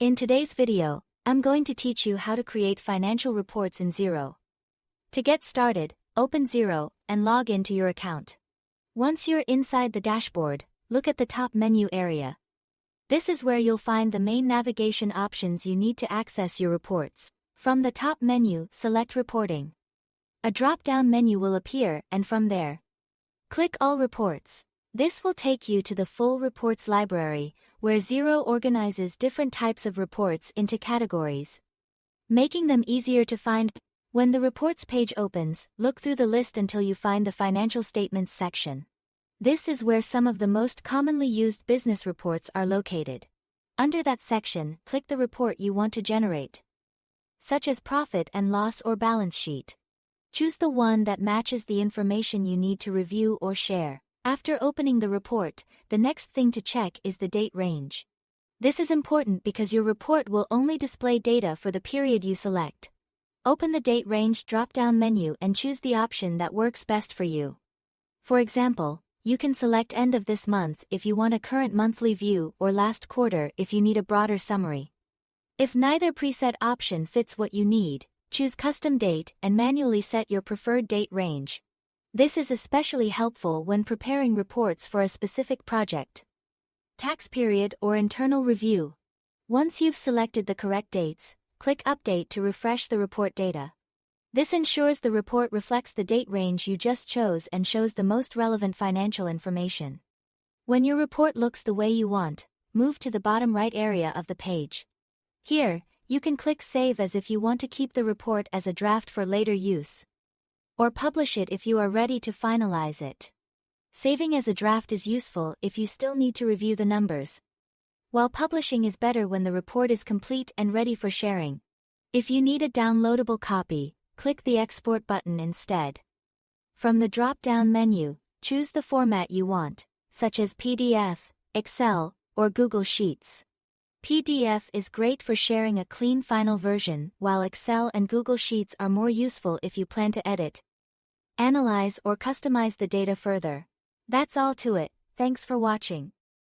In today's video, I'm going to teach you how to create financial reports in Xero. To get started, open Xero and log into your account. Once you're inside the dashboard, look at the top menu area. This is where you'll find the main navigation options you need to access your reports. From the top menu, select Reporting. A drop-down menu will appear, and from there, click All Reports. This will take you to the full reports library, where Xero organizes different types of reports into categories, making them easier to find. When the reports page opens, look through the list until you find the Financial Statements section. This is where some of the most commonly used business reports are located. Under that section, click the report you want to generate, such as profit and loss or balance sheet. Choose the one that matches the information you need to review or share. After opening the report, the next thing to check is the date range. This is important because your report will only display data for the period you select. Open the Date Range drop-down menu and choose the option that works best for you. For example, you can select End of this month if you want a current monthly view or last quarter if you need a broader summary. If neither preset option fits what you need, choose Custom Date and manually set your preferred date range. This is especially helpful when preparing reports for a specific project, tax period, or internal review. Once you've selected the correct dates, click Update to refresh the report data. This ensures the report reflects the date range you just chose and shows the most relevant financial information. When your report looks the way you want, move to the bottom right area of the page. Here, you can click Save as if you want to keep the report as a draft for later use, or publish it if you are ready to finalize it. Saving as a draft is useful if you still need to review the numbers, while publishing is better when the report is complete and ready for sharing. If you need a downloadable copy, click the Export button instead. From the drop-down menu, choose the format you want, such as PDF, Excel, or Google Sheets. PDF is great for sharing a clean final version, while Excel and Google Sheets are more useful if you plan to edit, analyze, or customize the data further. That's all to it. Thanks for watching.